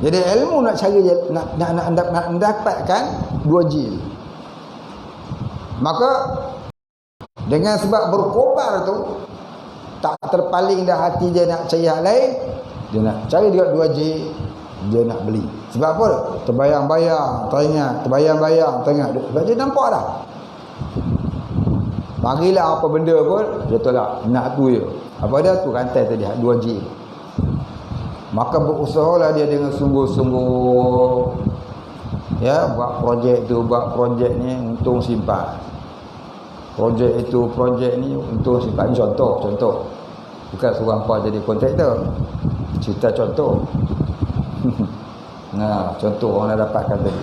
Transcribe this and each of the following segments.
Jadi ilmu nak cari nak mendapatkan 2 jil. Maka dengan sebab berkobar tu tak terpaling dah hati dia nak cari hal lain, dia nak cari juga 2 jil, dia nak beli. Sebab apa? Terbayang-bayang, teringat. Sebab dia nampak dah. Bagilah apa benda pun, dia tolak. Nak tu je. Apa dia tu? Rantai tadi, 2 jil. Maka berusahalah dia dengan sungguh-sungguh, ya, buat projek ni untung simpan. Projek ni untung simpan. Ini contoh. Bukan suruh hampa jadi kontraktor. Cerita contoh. Nah, contoh orang dah dapatkan tadi.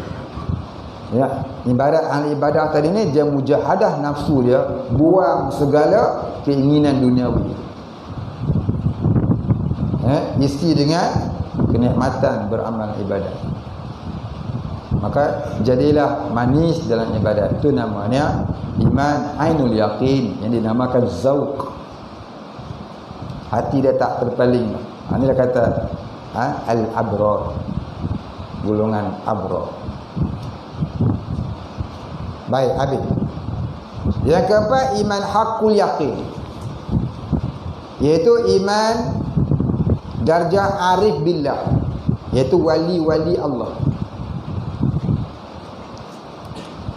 Ya, ahli ibadah tadi ni dia mujahadah nafsu dia, buang segala keinginan duniawi. Isi dengan kenikmatan beramal ibadat. Maka jadilah manis dalam ibadat. Itu namanya iman ainul yaqin, yang dinamakan zauq. Hati dia tak terpaling. Ini dah kata al-abrar, golongan abrar. Baik, habis. Yang keempat, iman haqqul yaqin, iaitu iman darjah arif billah, iaitu wali-wali Allah.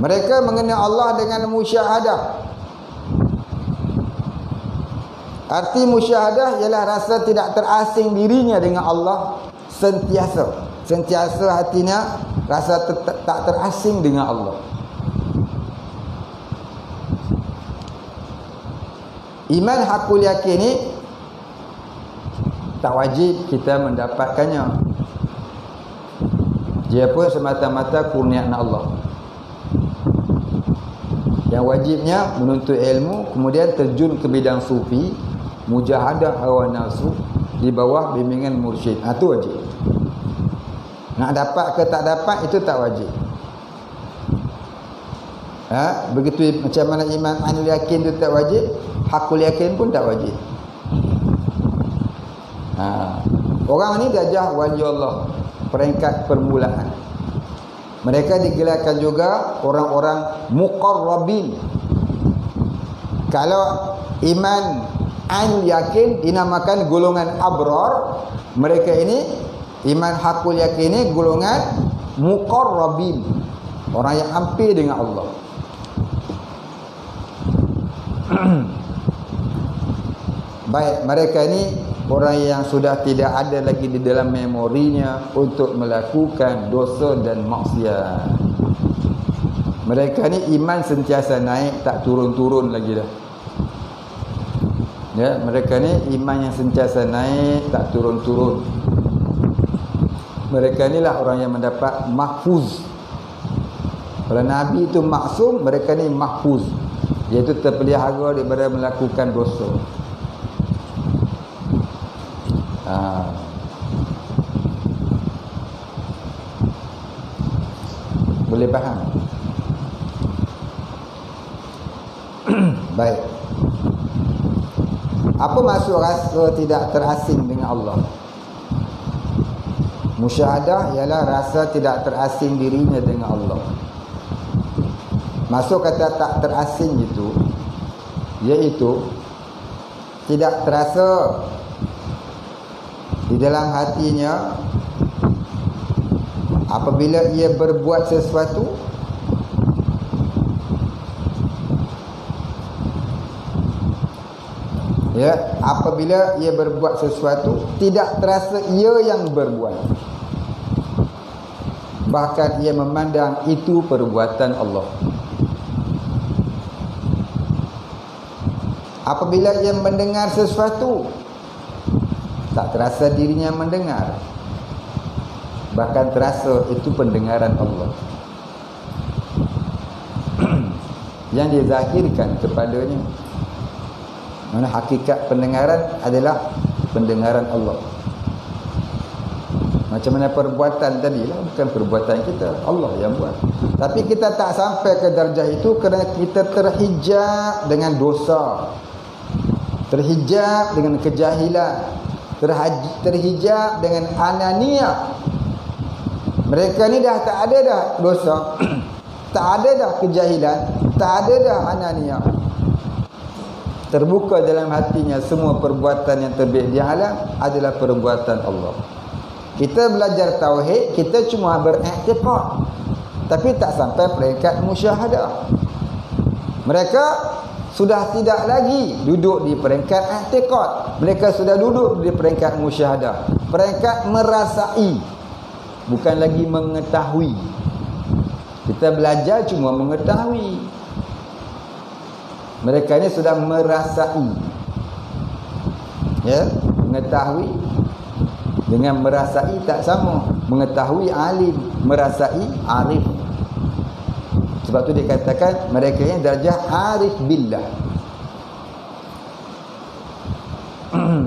Mereka mengenal Allah dengan musyahadah. Arti musyahadah ialah rasa tidak terasing dirinya dengan Allah sentiasa hatinya rasa tak terasing dengan Allah. Iman hakul yakin ni tak wajib kita mendapatkannya. Dia pun semata-mata kurniaan Allah. Yang wajibnya menuntut ilmu, kemudian terjun ke bidang sufi, mujahadah hawa nafsu di bawah bimbingan mursyid. Itu wajib. Nak dapat ke tak dapat, itu tak wajib. Begitu macam mana iman ainul yakin itu tak wajib, hakul yakin pun tak wajib. Orang ni darjah wali Allah, peringkat permulaan. Mereka digelarkan juga orang-orang muqarrabin. Kalau iman ainul yakin dinamakan golongan abrar, mereka ini iman hakul yakin ini golongan muqarrabin, orang yang hampir dengan Allah. Baik, mereka ini orang yang sudah tidak ada lagi di dalam memorinya untuk melakukan dosa dan maksiat. Mereka ni iman sentiasa naik, tak turun-turun lagi dah. Ya, mereka ni iman yang sentiasa naik, tak turun-turun. Mereka ni lah orang yang mendapat mahfuz. Kalau Nabi itu maksum, mereka ni mahfuz, iaitu terpelihara daripada melakukan dosa. Boleh faham? Baik. Apa maksud rasa tidak terasing dengan Allah? Musyahadah ialah rasa tidak terasing dirinya dengan Allah. Maksud kata tak terasing itu, iaitu tidak terasa di dalam hatinya apabila ia berbuat sesuatu, ya, apabila ia berbuat sesuatu tidak terasa ia yang berbuat, bahkan ia memandang itu perbuatan Allah. Apabila ia mendengar sesuatu, tak terasa dirinya mendengar, bahkan terasa itu pendengaran Allah yang dizahirkan kepadanya. Mana hakikat pendengaran adalah pendengaran Allah. Macam mana perbuatan tadi lah, bukan perbuatan kita, Allah yang buat. Tapi kita tak sampai ke darjah itu kerana kita terhijab dengan dosa, terhijab dengan kejahilan, terhijab dengan ananiah. Mereka ni dah tak ada dah dosa, tak ada dah kejahilan, tak ada dah ananiah. Terbuka dalam hatinya semua perbuatan yang terbit di alam adalah perbuatan Allah. Kita belajar tauhid, kita cuma beriktikad, tapi tak sampai peringkat musyahadah. Mereka sudah tidak lagi duduk di peringkat i'tiqad. Mereka sudah duduk di peringkat musyahadah, peringkat merasai, bukan lagi mengetahui. Kita belajar cuma mengetahui. Mereka ni sudah merasai. Ya, mengetahui dengan merasai tak sama. Mengetahui alim, merasai arif. Sebab tu dikatakan mereka yang darjah arif billah.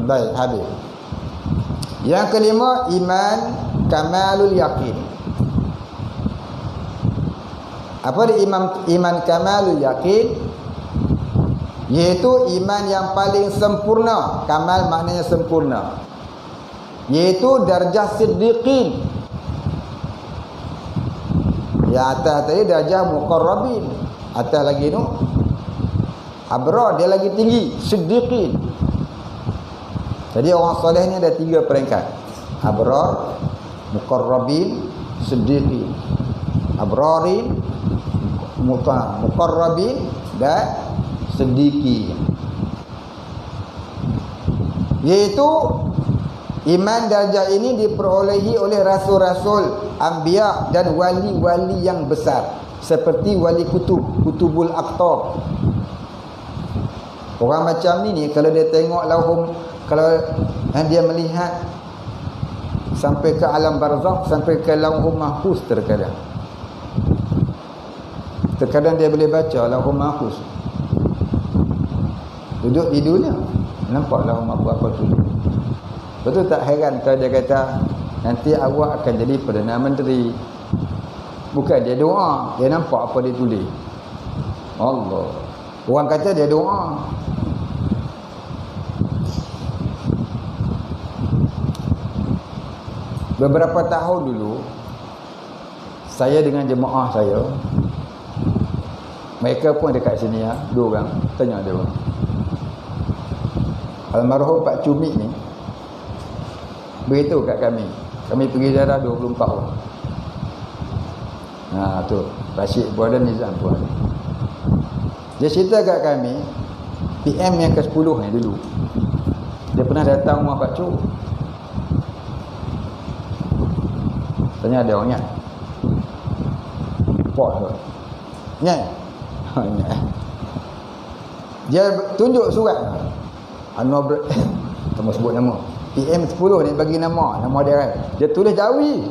Baik, habis. Yang kelima, iman kamalul yakin. Apa dia iman kamalul yakin? Iaitu iman yang paling sempurna. Kamal maknanya sempurna, iaitu darjah siddiqin. Yang atas tadi darjah muqarrabin, atas lagi tu abrar, dia lagi tinggi, siddiqin. Jadi orang soleh ni ada 3 peringkat: abrar, muqarrabin, siddiqin. Abrarin, muqarrabin dan siddiqin. Iaitu iman darjah ini diperolehi oleh rasul-rasul, anbiya dan wali-wali yang besar, seperti wali kutubul aqtab. Orang macam ni kalau dia tengok lauhum, kalau dia melihat sampai ke alam barzakh, sampai ke lauhum mahfuz, terkadang dia boleh baca lauhum mahfuz. Duduk di dunia, nampak lauhum mahfuz apa tu. Betul tak heran kalau dia kata nanti awak akan jadi Perdana Menteri. Bukan dia doa, dia nampak apa dia tulis. Allah. Orang kata dia doa. Beberapa tahun dulu, saya dengan jemaah saya, mereka pun dekat sini ya, 2 orang, tanya dia orang. Almarhum Pak Cumik ni beritahu kat kami pergi ziarah 24 orang. Tu Rashid pun ada, Nizam pun ada. Dia cerita kat kami, PM yang ke-10 ni dulu, dia pernah datang rumah Pak Cuk. Tanya ada orang ingat? Pot tu ingat? Ingat. Dia tunjuk surat Anwar tak mau sebut nama, PM 10 ni bagi nama dia kan. Dia tulis Jawi.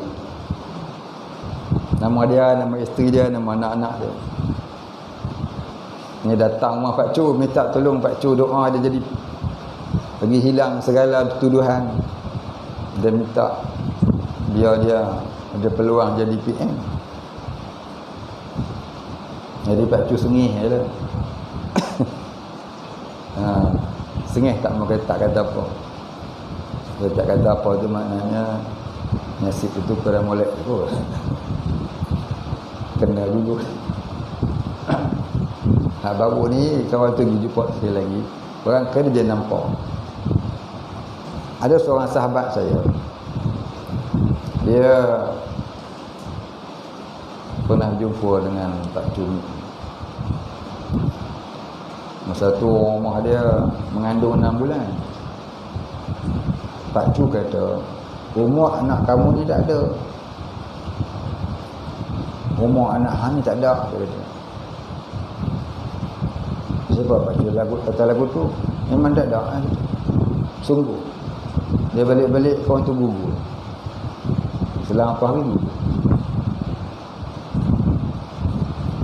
Nama dia, nama isteri dia, nama anak-anak dia. Ni datang rumah Pak Cu, minta tolong Pak Cu doa dia jadi bagi hilang segala tuduhan. Dia minta biar dia ada peluang jadi PM. Jadi Pak Cu sengih je lah. Sengih tak kata apa. Dia tak kata apa tu maknanya nasib itu kurang molek kot. Kena dulu. Baru ni kawan tu pergi jumpa sekali lagi. Orang kena dia nampak. Ada seorang sahabat saya, dia pernah jumpa dengan Pak Cumi. Masa tu rumah dia mengandung 6 bulan. Pak Cu kata, umur anak kamu ni tak ada. Umur anak hang ni tak ada, dia kata. Sebab Pak Cu kata lagu tu memang tak ada. Sungguh. Dia balik-balik kawan tu gugur. Selang apa hari gugur.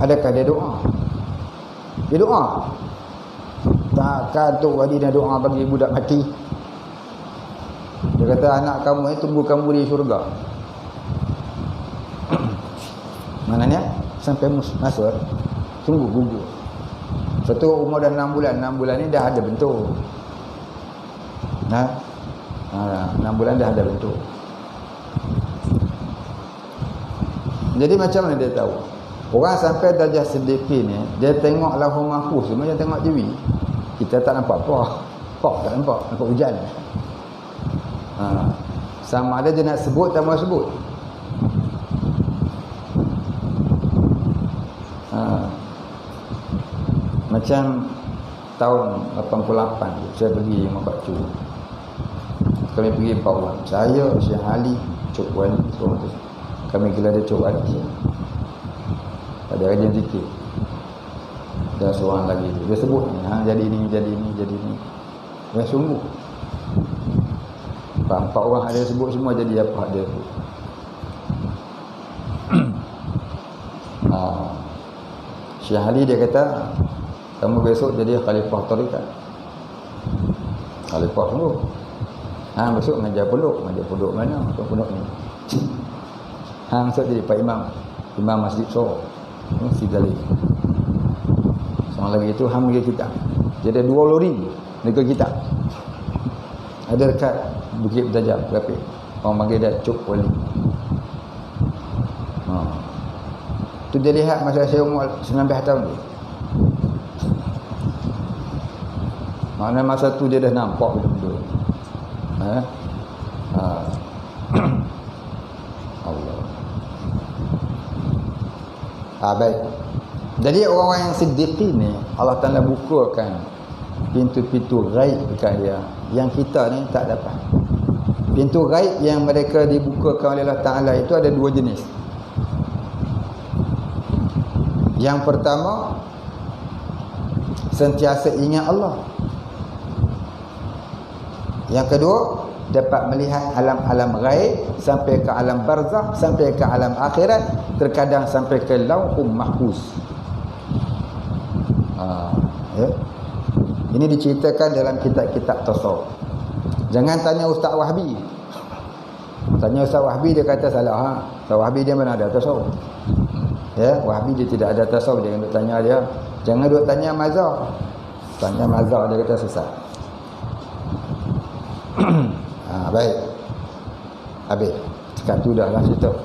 Adakah dia doa? Dia doa. Takkan Tok Wadi dah doa bagi budak mati. Dia kata anak kamu ni tunggu kamu di syurga. Maknanya sampai masuk tunggu gugur. Satu umur dah 6 bulan. 6 bulan ni dah ada bentuk. Nah, 6 bulan dah ada bentuk. Jadi macam mana dia tahu? Orang sampai darjah siddiqin ni, dia tengok lauhul mahfuz macam tengok TV. Kita tak nampak apa. Tak nampak hujan. Sama ada dia nak sebut tak mau sebut. Macam tahun 88 saya pergi Imam Bakcu. Kami pergi 4 orang. Saya, Syekh Ali, Cuk Wali, semua tu. Kami gelar dia Cuk Wali. Ada rajin zikir. Dan seorang lagi tu. Dia sebut ni, jadi ni, jadi ni, jadi ni. Dia sungguh. 4 orang ada sebut semua jadi apa dia tu. Syekh Ali dia kata, kamu besok jadi khalifah tarikat. Khalifah sungguh. Besok mengajar pondok mana? Pondok ni. Besok jadi Pak Imam Masjid Soro. Si Jalil. Seorang lagi itu hamil kita. Jadi 2 lori negara kita. Ada dekat Bukit Bertajam, berapa? Orang panggil dia Cuk Wali. Tu dia lihat masa saya umur 19 tahun tu. Maknanya masa tu dia dah nampak benda-benda. Allah. Baik. Jadi orang-orang yang siddiqin ni Allah Ta'ala bukakan pintu-pintu ghaib dekat dia yang kita ni tak dapat. Pintu ghaib yang mereka dibukakan oleh Allah Ta'ala itu ada 2 jenis. Yang pertama, sentiasa ingat Allah. Yang kedua, dapat melihat alam-alam ghaib sampai ke alam barzakh, sampai ke alam akhirat, terkadang sampai ke lauhul mahfuz. Ya. Ini diceritakan dalam kitab-kitab tasawuf. Jangan tanya Ustaz Wahbi. Tanya Ustaz Wahbi, dia kata salah. Ustaz Wahbi dia mana ada tasawuf. Ya, Wahbi dia tidak ada tasawuf. Jangan duk tanya dia. Jangan duk tanya mazhab. Tanya mazhab dia kata sesat. Baik. Habis. Sekarang tu dah lah cerita.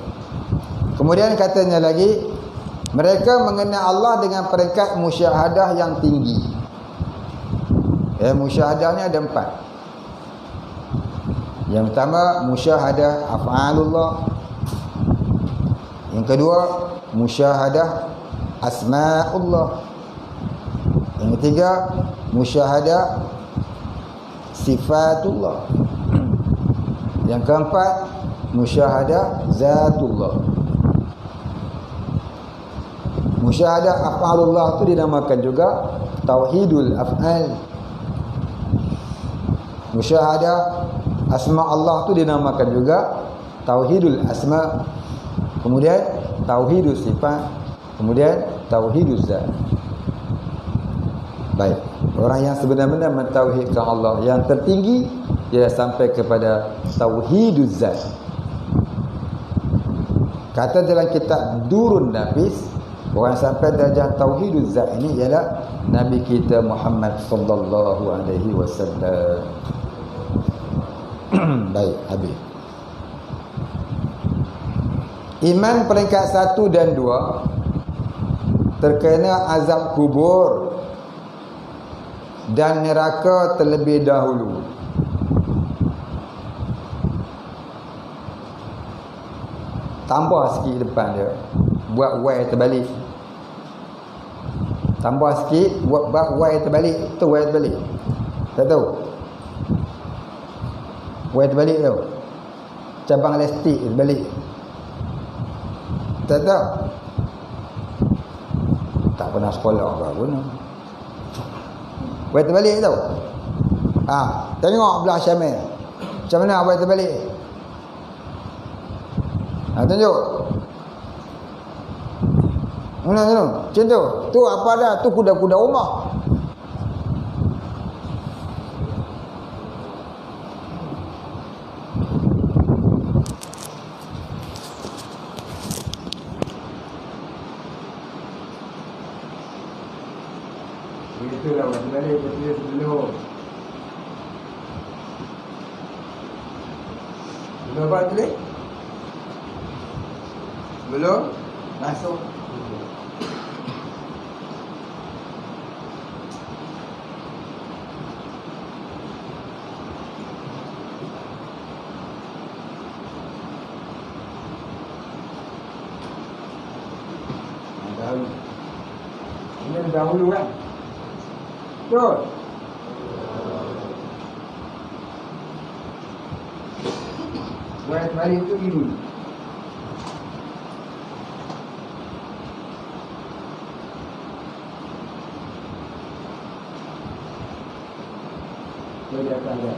Kemudian katanya lagi, mereka mengenal Allah dengan peringkat musyahadah yang tinggi. Musyahadah ni ada 4. Yang pertama, musyahadah af'alullah. Yang kedua, musyahadah asma'ullah. Yang ketiga, musyahadah sifatullah. Yang keempat, musyahadah zatullah. Musyahadah af'alullah itu dinamakan juga tauhidul af'al. Musyahadah asma Allah itu dinamakan juga tauhidul asma. Kemudian tauhidus sifat, kemudian tauhiduz zat. Baik, orang yang sebenar-benar mentauhidkan Allah yang tertinggi, dia sampai kepada tauhiduz zat. Kata dalam kitab Durun Nafis, orang sampai darjah tauhiduz zat ini ialah Nabi kita Muhammad sallallahu alaihi wasallam. Baik, habis. Iman peringkat 1 dan 2 terkena azab kubur dan neraka terlebih dahulu. Tambah sikit depan dia, buat Y terbalik. Tambah sikit, buat Y terbalik. Tu Y terbalik. Tak tahu? Y terbalik tu. Cabang elastik terbalik. Tak tahu? Tak pernah sekolah ke pun. Y terbalik tu. Tengok belah Syamil. Macam mana Y terbalik? Tunjuk. Mana? Macam tu. Tu apa dah? Tu kuda-kuda rumah. Itulah balik betul sebelum. Belum apa tulis? Belum masuk. Ini dahulu kan? Betul. Buat balik itu dulu. Boleh datang dia.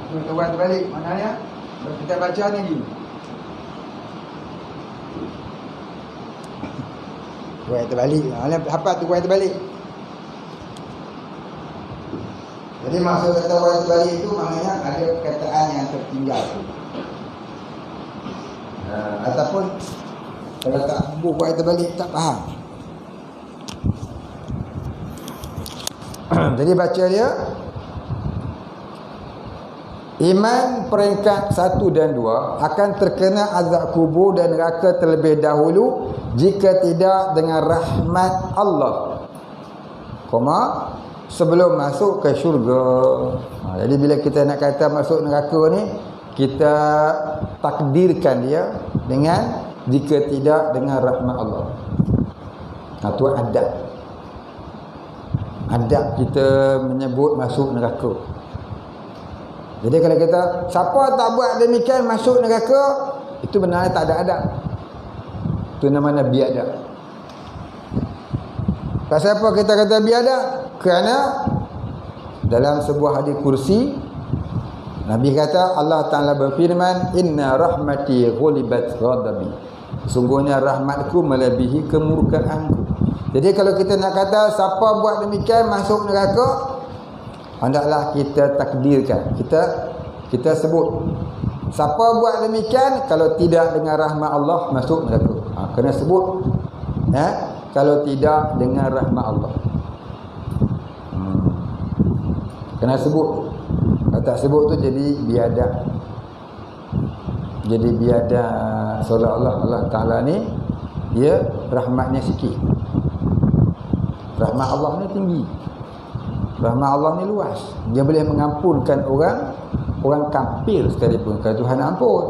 Kita buat balik maknanya kita baca ni. Buat terbalik. Apa tu buat terbalik? Jadi maksud kata buat terbalik itu maknanya ada perkataan yang tertinggal. Ataupun kalau tak buat terbalik tak faham. Jadi baca dia, iman peringkat 1 dan 2 akan terkena azab kubur dan neraka terlebih dahulu jika tidak dengan rahmat Allah, sebelum masuk ke syurga. Jadi bila kita nak kata masuk neraka ni, kita takdirkan dia dengan jika tidak dengan rahmat Allah. Itu adab kita menyebut masuk neraka. Jadi kalau kita siapa tak buat demikian masuk neraka, itu benarnya tak ada adab. Itu namanya biadab. Pasal apa kita kata biadab? Kerana dalam sebuah hadis kursi Nabi kata, Allah Ta'ala berfirman, inna rahmati ghulibat ghadabi. Sungguhnya rahmatku melebihi kemurkaanku. Jadi kalau kita nak kata siapa buat demikian masuk neraka, hendaklah kita takdirkan. Kita sebut siapa buat demikian, kalau tidak dengan rahmat Allah masuk neraka. Kena sebut kalau tidak dengan rahmat Allah. Kena sebut. Kalau tak sebut tu jadi biadab. Jadi biadab, seolah-olah Allah Ta'ala ni dia rahmatnya sikit. Rahmat Allah ni tinggi. Rahmat Allah ni luas. Dia boleh mengampunkan orang kafir sekalipun kalau Tuhan ampun.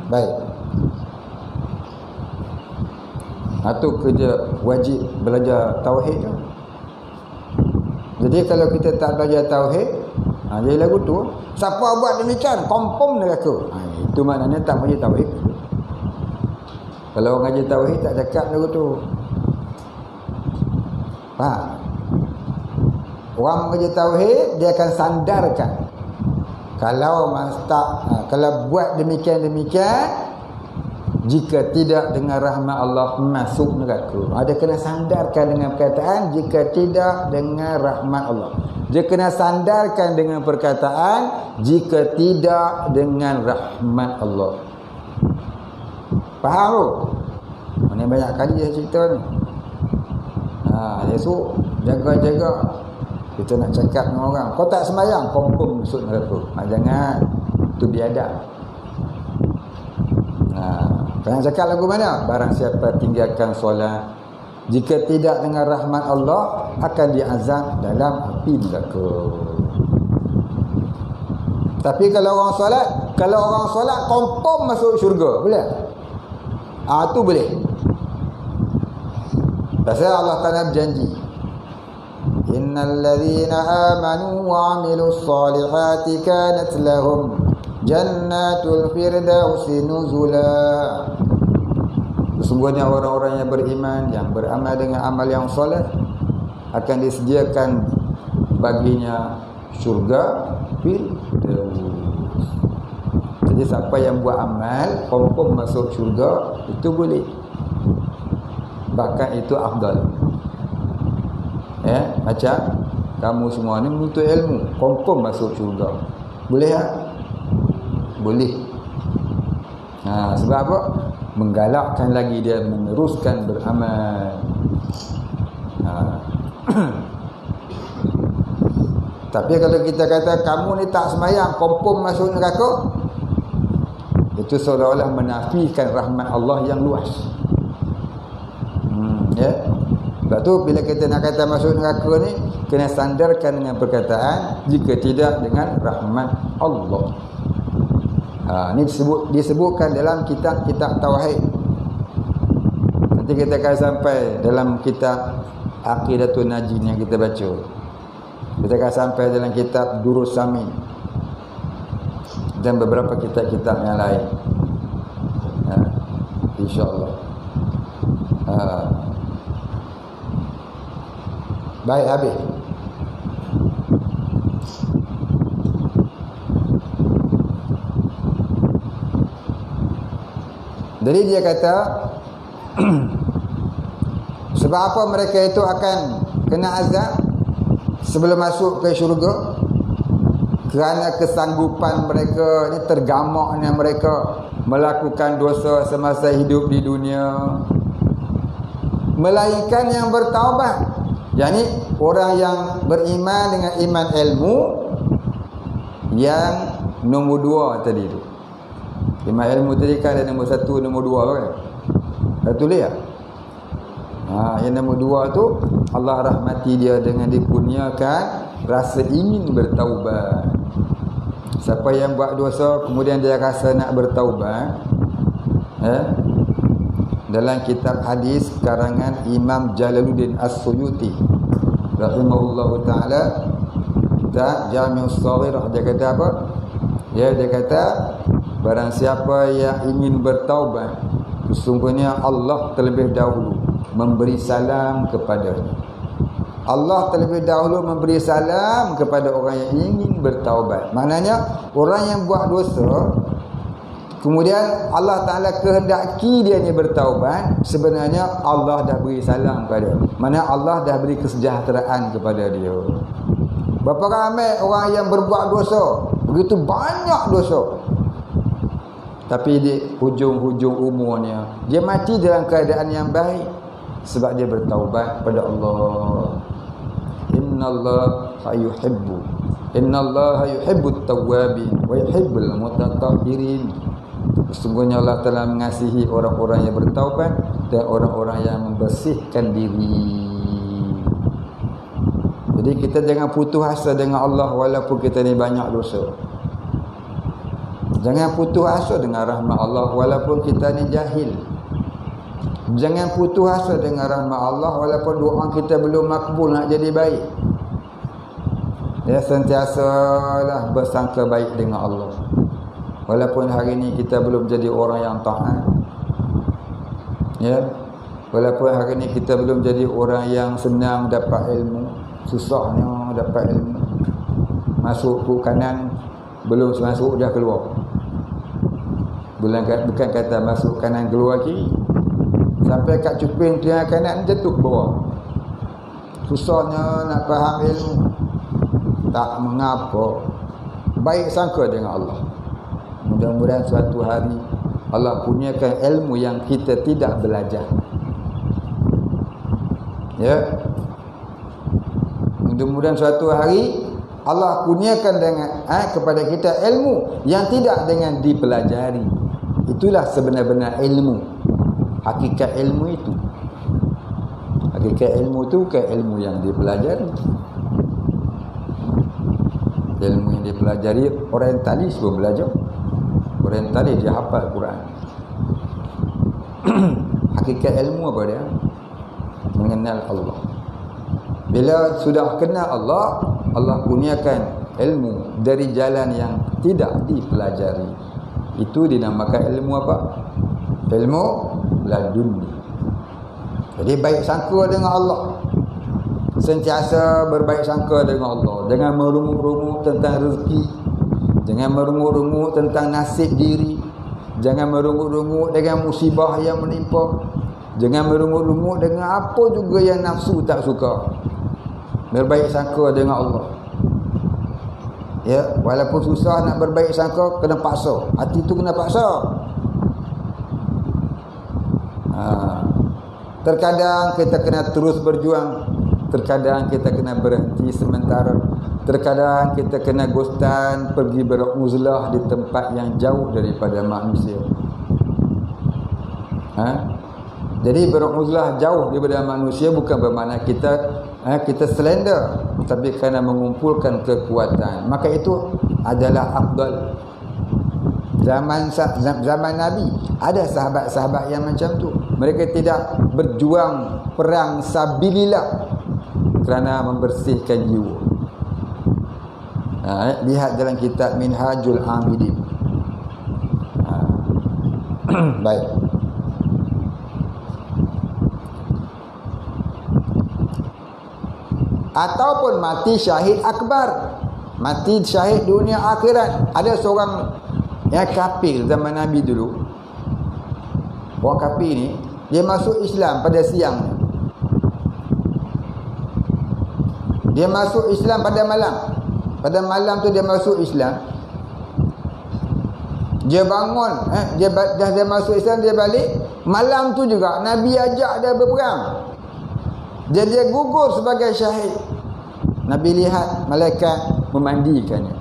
Baik. Itu kerja wajib belajar tauhid tu. Jadi kalau kita tak belajar tauhid, jadi lagu tu, siapa buat demikian confirm neraka. Itu maknanya tak belajar tauhid. Kalau orang ngaji tauhid tak cakap lagu tu. Faham? Orang mengaji tauhid dia akan sandarkan. Kalau buat demikian jika tidak dengan rahmat Allah masuk neraka. Dia kena sandarkan dengan perkataan jika tidak dengan rahmat Allah. Dia kena sandarkan dengan perkataan jika tidak dengan rahmat Allah. Faham tu? Ini banyak kali saya cerita ni. Esok jaga-jaga kita nak cakap dengan orang, kau tak sembahyang, confirm masuk neraka. Jangan, itu biadab. Jangan cakap lagu mana? Barang siapa tinggalkan solat, jika tidak dengan rahmat Allah, akan diazab dalam api neraka. Tapi kalau orang solat confirm masuk syurga, boleh? Itu boleh. Pasal Allah Ta'ala berjanji, innal ladzina amanu wa 'amilus solihati kanat lahum jannatul firdausi nuzula. Sesungguhnya orang-orang yang beriman, yang beramal dengan amal yang soleh, akan disediakan baginya syurga firdaus. Jadi siapa yang buat amal confirm masuk syurga, itu boleh. Bahkan itu afdal. macam kamu semua ni menuntut ilmu, confirm masuk syurga. Boleh tak? Boleh. Sebab apa? Menggalakkan lagi dia meneruskan beramal. Tapi kalau kita kata kamu ni tak sembahyang, confirm masuk neraka, itu seolah-olah menafikan rahmat Allah yang luas. Ya. Sebab tu bila kita nak kata masuk neraka ni, kena sandarkan dengan perkataan jika tidak dengan rahmat Allah. Ini disebutkan dalam kitab-kitab tauhid. Nanti kita akan sampai dalam kitab Aqidatun Najin yang kita baca. Kita akan sampai dalam kitab Durus Samin dan beberapa kitab-kitab yang lain. InsyaAllah. Baik, habis. Jadi dia kata sebab apa mereka itu akan kena azab sebelum masuk ke syurga? Kerana kesanggupan mereka ni, tergamaknya mereka melakukan dosa semasa hidup di dunia. Melainkan yang bertaubat, yakni orang yang beriman dengan iman ilmu, yang nombor 2 tadi tu. Iman ilmu tadi kan ada nombor 1, nombor 2 kan? Dah tulis tak? Yang nombor 2 tu, Allah rahmati dia dengan dikurniakan rasa ingin bertaubat. Siapa yang buat dosa kemudian dia rasa nak bertaubat, dalam kitab hadis karangan Imam Jalaluddin As-Suyuti rahimahullahu ta'ala, kitab Jami'us Shaghir, dia kata apa? Dia kata barang siapa yang ingin bertaubat, sesungguhnya Allah terlebih dahulu memberi salam kepadanya. Allah terlebih dahulu memberi salam kepada orang yang ingin bertaubat. Maknanya orang yang buat dosa kemudian Allah Ta'ala kehendaki dia ni bertaubat, sebenarnya Allah dah beri salam kepada dia. Maknanya Allah dah beri kesejahteraan kepada dia. Berapa ramai orang yang berbuat dosa, begitu banyak dosa, tapi di hujung-hujung umurnya dia mati dalam keadaan yang baik sebab dia bertaubat pada Allah. Innallaha yuhibbut tawwabin wa yuhibbul mutatahhirin. Sesungguhnya Allah telah mengasihi orang-orang yang bertaubat dan orang-orang yang membersihkan diri. Jadi kita jangan putus asa dengan Allah walaupun kita ni banyak dosa. Jangan putus asa dengan rahmat Allah walaupun kita ni jahil. Jangan putus asa dengan rahmat Allah walaupun doa kita belum makbul nak jadi baik. Ya, sentiasalah bersangka baik dengan Allah. Walaupun hari ini kita belum jadi orang yang taat. Ya. Walaupun hari ini kita belum jadi orang yang senang dapat ilmu, susahnya dapat ilmu. Masuk ke kanan, belum masuk dah keluar. Bukan kata masuk kanan keluar kiri. Sampai kat cuping tiang kanan jatuh ke bawah. Susahnya nak faham ilmu. Tak mengapa. Baik sangka dengan Allah. Mudah-mudahan suatu hari Allah kurniakan ilmu yang kita tidak belajar. Ya. Mudah-mudahan suatu hari Allah kurniakan dengan kepada kita ilmu yang tidak dengan dipelajari. Itulah sebenar-benar ilmu. Hakikat ilmu itu. Hakikat ilmu itu bukan ilmu yang dipelajari. Ilmu yang dipelajari orientalis pun belajar. Orientalis dia hafal Quran. Hakikat ilmu apa dia? Mengenal Allah. Bila sudah kenal Allah, Allah kurniakan ilmu dari jalan yang tidak dipelajari. Itu dinamakan ilmu apa? Ilmu laduni. Jadi baik sangka dengan Allah. Sentiasa berbaik sangka dengan Allah. Jangan merungut-rungut tentang rezeki. Jangan merungut-rungut tentang nasib diri. Jangan merungut-rungut dengan musibah yang menimpa. Jangan merungut-rungut dengan apa juga yang nafsu tak suka. berbaik sangka dengan Allah. Ya, walaupun susah nak berbaik sangka, kena paksa. Hati tu kena paksa. Terkadang kita kena terus berjuang, terkadang kita kena berhenti sementara, terkadang kita kena gostan pergi beruzlah di tempat yang jauh daripada manusia. Jadi beruzlah jauh daripada manusia bukan bermakna kita selender, tapi kerana mengumpulkan kekuatan. Maka itu adalah afdal. Zaman Nabi ada sahabat-sahabat yang macam tu. Mereka tidak berjuang perang sabilillah kerana membersihkan jiwa. Lihat dalam kitab Minhajul Amidin. Baik. Ataupun mati syahid akbar, mati syahid dunia akhirat. Ada seorang yang kafir zaman Nabi dulu. Orang kafir ni dia masuk Islam pada siang. Dia masuk Islam pada malam. Pada malam tu dia masuk Islam. Dia bangun, dia masuk Islam, dia balik. Malam tu juga Nabi ajak dia berperang. Dia gugur sebagai syahid. Nabi lihat malaikat memandikannya.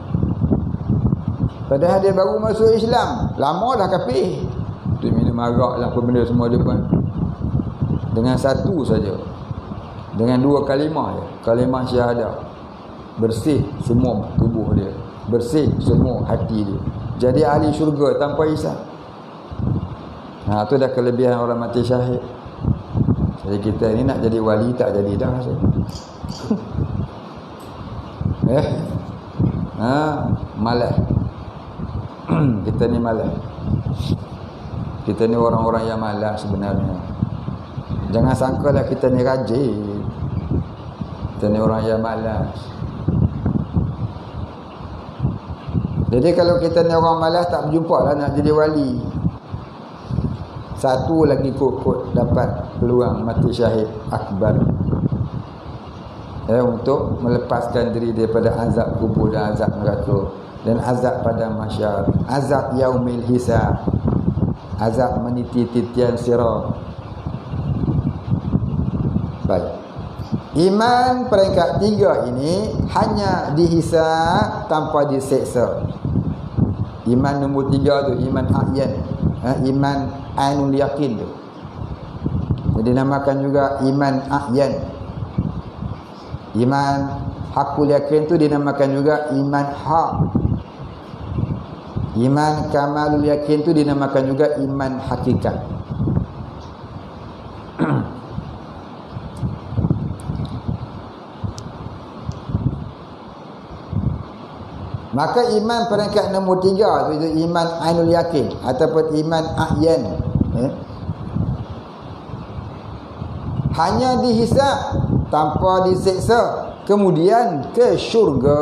Padahal dia baru masuk Islam, lama dah kafir. Dia minum arak lah, apa benda semua dia pun. Dengan satu saja, dengan dua kalimah je, kalimah syahadah, bersih semua tubuh dia, bersih semua hati dia, jadi ahli syurga tanpa hisab. Tu dah kelebihan orang mati syahid. Jadi kita ni nak jadi wali tak jadi dah. Malas. Kita ni malas. Kita ni orang-orang yang malas sebenarnya. Jangan sangkalah kita ni rajin. Kita ni orang yang malas. Jadi kalau kita ni orang malas, tak berjumpa lah nak jadi wali. Satu lagi kot dapat peluang mati syahid akbar, untuk melepaskan diri daripada azab kubur dan azab neraka dan azab pada mahsyar, azab yaumil hisab, azab meniti titian sirat. Baik. Iman peringkat 3 ini hanya dihisab tanpa diseksa. Iman nombor 3 tu iman a'yan, iman ainul yakin tu. Jadi dinamakan juga iman a'yan. Iman hakul yakin tu dinamakan juga iman hak. Iman kamalul yakin tu dinamakan juga iman hakikat. Maka iman peringkat nombor 3 itu iman ainul yakin ataupun iman a'yan. Hanya dihisab tanpa diseksa, kemudian ke syurga.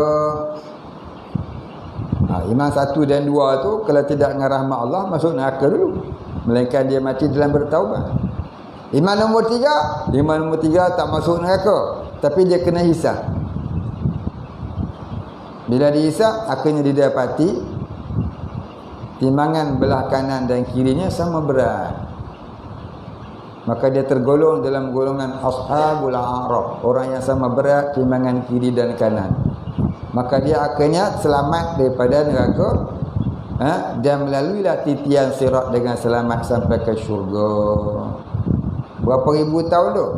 Iman 1 dan 2 tu kalau tidak dengan rahmat Allah masuk neraka dulu, melainkan dia mati dalam bertaubat. Iman nombor 3 tak masuk neraka, tapi dia kena hisab. Bila dihisab, akhirnya didapati timbangan belah kanan dan kirinya sama berat. Maka dia tergolong dalam golongan ashabul a'raf, orang yang sama berat timbangan kiri dan kanan. Maka dia akhirnya selamat daripada neraka, dan melaluilah titian sirat dengan selamat sampai ke syurga. Berapa ribu tahun tu?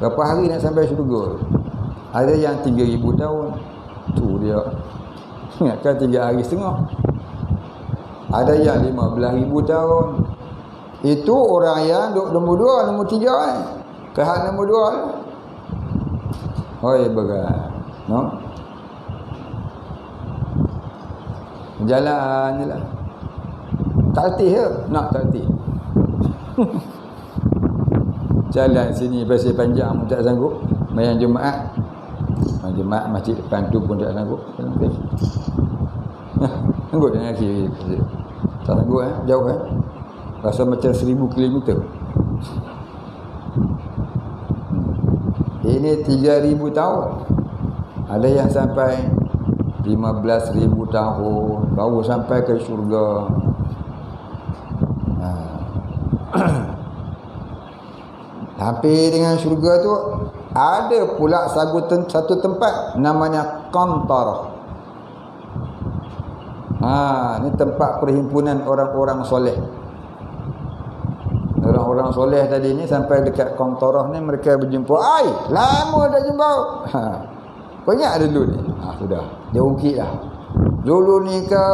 Berapa hari nak sampai syurga? Ada yang 3,000 tahun. Tu dia. Ingatkan 3 hari setengah. Ada yang 15,000 tahun. Itu orang yang duduk nombor 2, nombor 3 Kehal nombor 2 Hoi berat, no? Jalan je lah. Taltih je, nak taltih. Jalan sini pasir panjang pun tak sanggup. Mayang Jumaat masjid depan tu pun tak sanggup. Sanggup dengan kaki. Tak sanggup jauh rasa macam 1000 km. Ini sini 3,000 tahun. Ada yang sampai 15,000 tahun baru sampai ke syurga. Tapi dengan syurga tu ada pula satu tempat namanya Qantarah. Ni tempat perhimpunan orang-orang soleh. Orang-orang soleh tadi ni sampai dekat Qantarah ni mereka berjumpa. Lama dah jumpa. Banyak dulu ni. Sudah. Dia ungkit lah. Dulu ni ke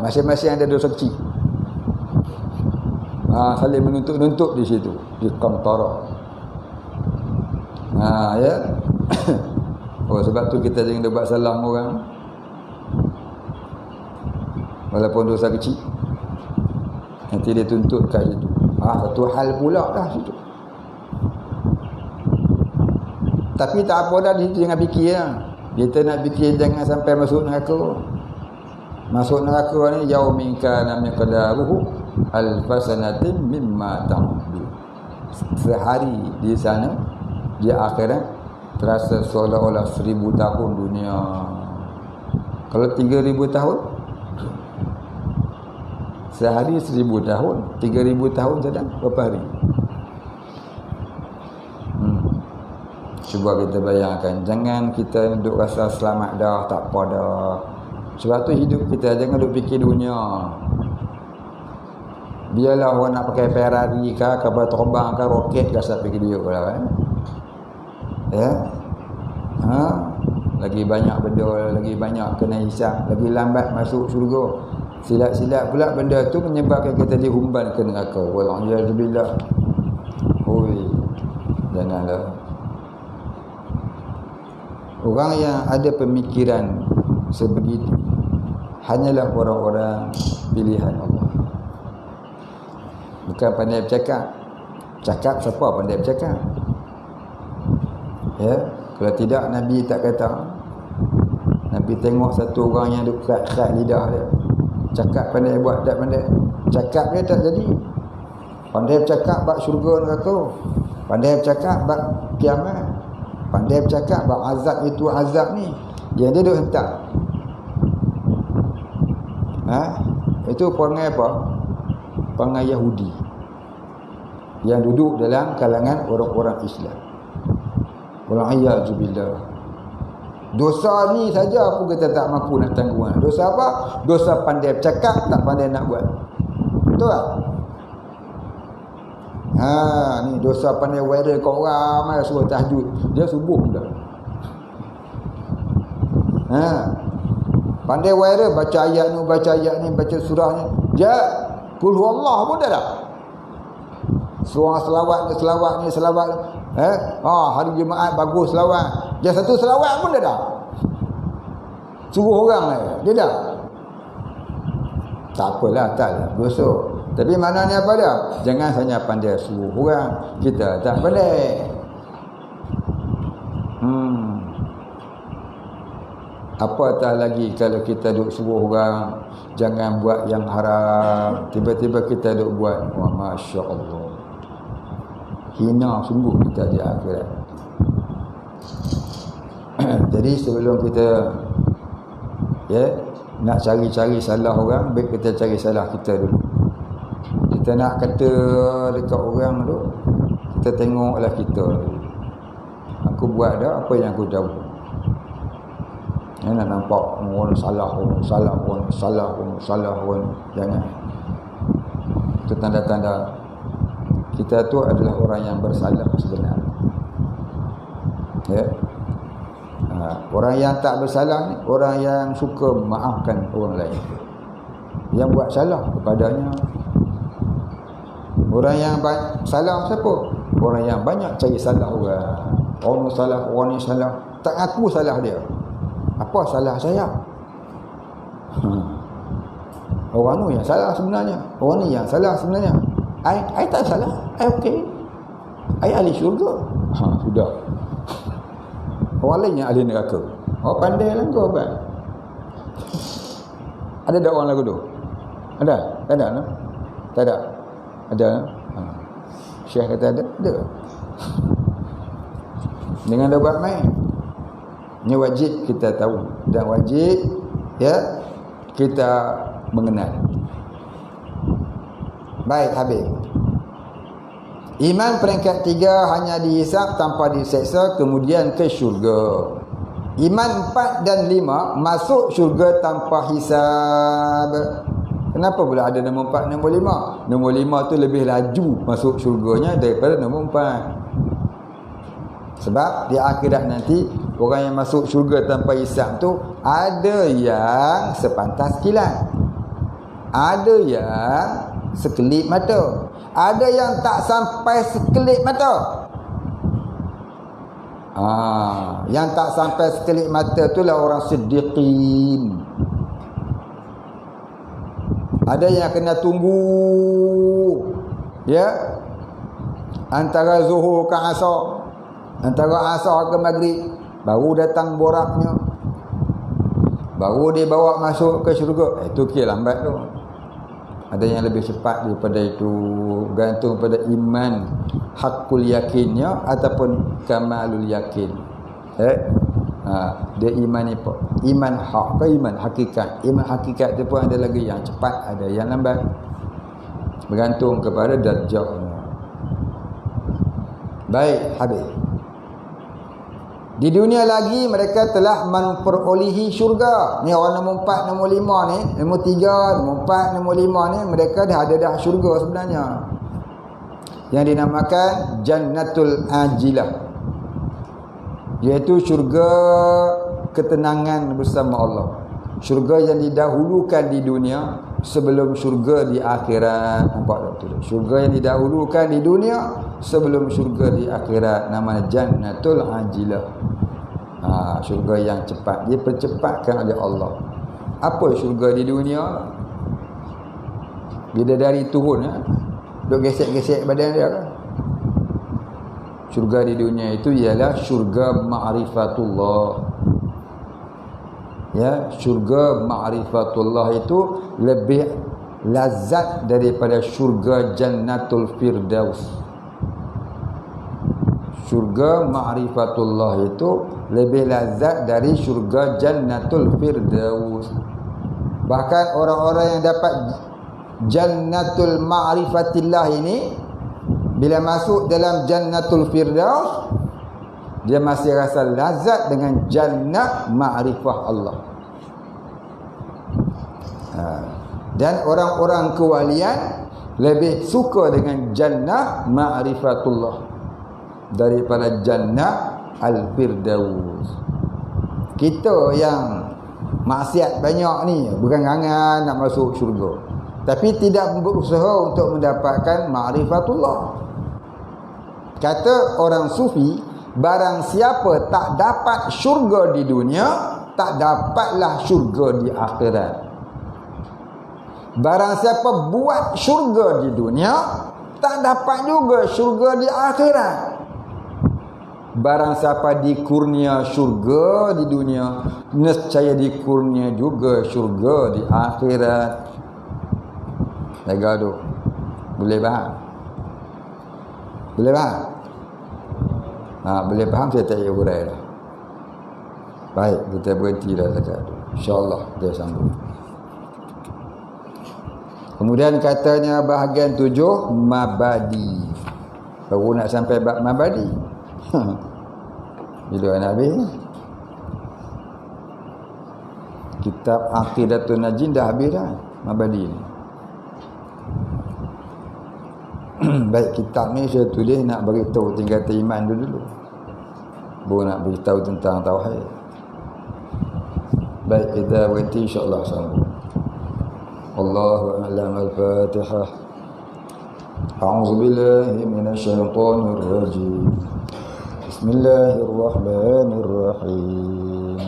masing-masing ada dosa kecil. Saling menuntut-nuntut di situ, di Qantarah. Ya. Sebab tu kita jangan buat salah orang. Walaupun dosa kecil. Nanti dia tuntut kat situ. Satu hal pula dah situ. Tapi tak apa dah, di situ jangan fikir lah. Kita nak fikir jangan sampai masuk neraka. Masuk neraka ni yaumin kana miqdaruhu alfasanatin mimma ta'uddu. Sehari di sana, di akhirat terasa seolah-olah 1000 tahun dunia. Kalau 3,000 tahun, sehari 1000 tahun, 3,000 tahun sedang berapa hari? Cuba kita bayangkan. Jangan kita duduk rasa selamat dah, tak apa dah. Sebab tu hidup kita jangan duduk fikir dunia. Biarlah orang nak pakai Ferrari ke, kapal terbang ke, roket ke, saya fikir dia lah kan. Ya. Lagi banyak benda, lagi banyak kena hisap, lagi lambat masuk syurga. Silat-silat pula benda tu menyebabkan kita dihumban ke neraka. Wallahu janganlah. Orang yang ada pemikiran sebegitu hanyalah orang-orang pilihan Allah. Bukan pandai bercakap. Cakap siapa pandai bercakap? Ya, kalau tidak Nabi tak kata. Nabi tengok satu orang yang duk kerat lidah dia. Cakap pandai buat tak pandai. Cakap dia tak jadi. Pandai bercakap bab syurga neraka. Pandai bercakap bab kiamat. Pandai bercakap bab azab itu azab ni. Yang dia duk hentak. Itu perangai apa? Perangai Yahudi yang duduk dalam kalangan orang-orang Islam. Wal'iyadzubillah. Dosa ni saja pun kita tak mampu nak tanggung. Dosa apa? Dosa pandai bercakap, tak pandai nak buat. Betul tak? Ni dosa pandai viral kat orang, mai suruh tahajud. Dia subuh dah. Pandai viral baca ayat ni, baca surah ni. Dia qul huwallah pun dah. Surah selawat ni. Hari Jumaat bagus selawat. Dia satu selawat pun dah. Suruh orang dia dah. Tak apalah, taklah dosa. Tapi maknanya apa dia? Jangan hanya pandai suruh orang, kita tak pandai. Apatah lagi kalau kita duk suruh orang jangan buat yang haram, tiba-tiba kita duk buat. Masya Allah. Hina sungguh kita di akhirat. Jadi sebelum kita nak cari-cari salah orang, baik kita cari salah kita dulu. Kita nak kata dekat orang tu, kita tengoklah kita. Aku buat dah apa yang aku tahu. Nak nampak orang salah pun. Jangan. Itu tanda-tanda kita tu adalah orang yang bersalah sebenarnya. Ya. Orang yang tak bersalah ni orang yang suka memaafkan orang lain. Yang buat salah kepadanya. Orang yang salah siapa? Orang yang banyak cari salah orang. Orang ni salah. Tak ngaku salah dia. Apa salah saya? Orang tu yang salah sebenarnya. Orang ni yang salah sebenarnya. I tak salah. I okey. I ahli syurga. Sudah. Orang lain yang ahli neraka. Pandai lah kau abang. Ada tak orang lagu tu? Ada? Tak ada? No? Tak ada? Ada? Syekh kata ada? Ada. Dengan dah buat main. Ini wajib kita tahu dan wajib ya kita mengenal. Baik, habis. Iman peringkat 3 hanya dihisap tanpa diseksa, kemudian ke syurga. Iman 4 dan 5 masuk syurga tanpa hisab. Kenapa pula ada nombor 4, nombor 5? Nombor 5 tu lebih laju masuk syurganya daripada nombor 4. Sebab di akhirat nanti orang yang masuk syurga tanpa hisab tu ada yang sepantas kilat, ada yang sekelip mata, ada yang tak sampai sekelip mata. Yang tak sampai sekelip mata itulah orang siddiqin. Ada yang kena tunggu ya antara zuhur ke asar, antara asar ke maghrib, baru datang boraknya, baru dia bawa masuk ke syurga. Itu kira lambat tu. Ada yang lebih cepat daripada itu, gantung pada iman hakul yakinnya ataupun kamalul yakin. Dia iman ni apa? Iman hak ke iman hakikat? Iman hakikat tu pun ada lagi yang cepat, ada yang lambat, bergantung kepada darjahnya. Baik, habis. Di dunia lagi mereka telah memperolehi syurga. Ni orang nombor 4, nombor 5 ni, nombor 3, nombor 4, nombor 5 ni, mereka dah ada dah syurga sebenarnya, yang dinamakan Jannatul Ajilah, iaitu syurga ketenangan bersama Allah. Syurga yang didahulukan di dunia sebelum syurga di akhirat. Nampak tak? Syurga yang didahulukan di dunia sebelum syurga di akhirat, namanya Jannatul Ajilah. Syurga yang cepat, dia percepatkan oleh Allah. Apa syurga di dunia? Bidadari turun duk gesek-gesek badan dia kan? Syurga di dunia itu ialah syurga ma'rifatullah. Ya, syurga ma'rifatullah itu lebih lazat daripada syurga Jannatul Firdaus. Syurga ma'rifatullah itu lebih lazat dari syurga Jannatul Firdaus. Bahkan orang-orang yang dapat Jannatul Ma'rifatillah ini, bila masuk dalam Jannatul Firdaus, dia masih rasa lazat dengan Jannah Ma'rifah Allah. Dan orang-orang kewalian lebih suka dengan Jannah Ma'rifatullah daripada Jannah Al-Firdaus. Kita yang maksiat banyak ni, berangan-angan nak masuk syurga, tapi tidak berusaha untuk mendapatkan Ma'rifatullah. Kata orang sufi, barang siapa tak dapat syurga di dunia, tak dapatlah syurga di akhirat. Barang siapa buat syurga di dunia, tak dapat juga syurga di akhirat. Barang siapa dikurnia syurga di dunia, nescaya dikurnia juga syurga di akhirat. Lega tu. Boleh faham? Boleh faham? Boleh faham, saya tak payah hurai dah. Baik, kita berhenti dah dekat tu. InsyaAllah kita sambung. Kemudian katanya bahagian 7, mabadi. Baru nak sampai bab mabadi. Bila nak habis? Kitab Aqidatun Najin dah habis dah, mabadi ni. Baik, kitab ni saya tulis nak beritahu tingkatan iman dulu. Baru nak beritahu tentang tauhid. Baik, kita berhenti, insyaAllah sambung. Allahu a'lam. Al-Fatihah. A'udzu billahi minasyaitonir rajim. Bismillahirrahmanirrahim.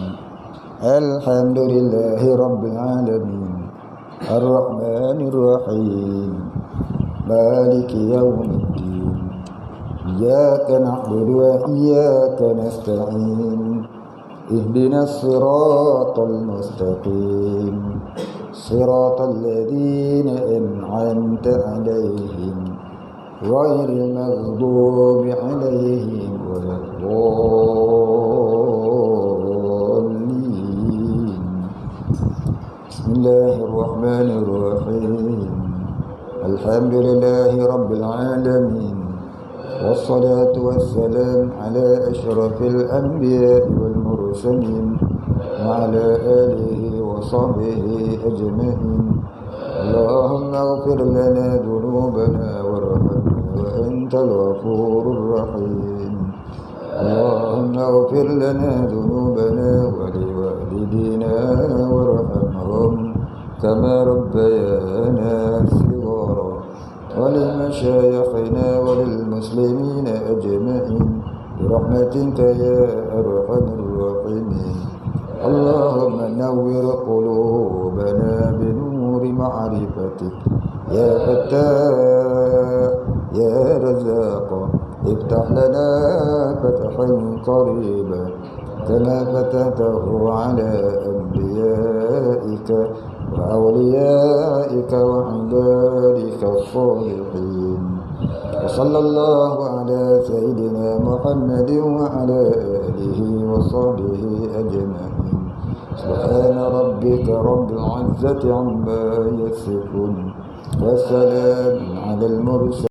Alhamdulillahi rabbil alamin. Ar-Rahmanir Rahim. Maliki yaumiddin. Iyyaka na'budu wa iyyaka nasta'in. Ihdinas siratal mustaqim. Siratal ladzina an'amta 'alaihim غير المغضوب عليهم ولا الضالين. بسم الله الرحمن الرحيم. الحمد لله رب العالمين، والصلاة والسلام على أشرف الأنبياء والمرسلين وعلى آله وصحبه أجمعين. اللهم اغفر لنا ذنوبنا وارحمنا وأنت الغفور الرحيم. اللهم اغفر لنا ذنوبنا ولوالدينا وارحمهم كما ربيانا صغارا، ولمشايخنا وللمسلمين أجمعين برحمتك يا أرحم الراحمين. اللهم نور قلوبنا بنور معرفتك يا فتاح يا رزاق. افتح لنا فتحا قريبا كما فتحته على أنبيائك وأوليائك وعبادك الصالحين. وصلى الله على سيدنا محمد وعلى آله وصحبه أجمعين. سبحان ربك رب العزة عما يصفون، وسلام على المرسلين.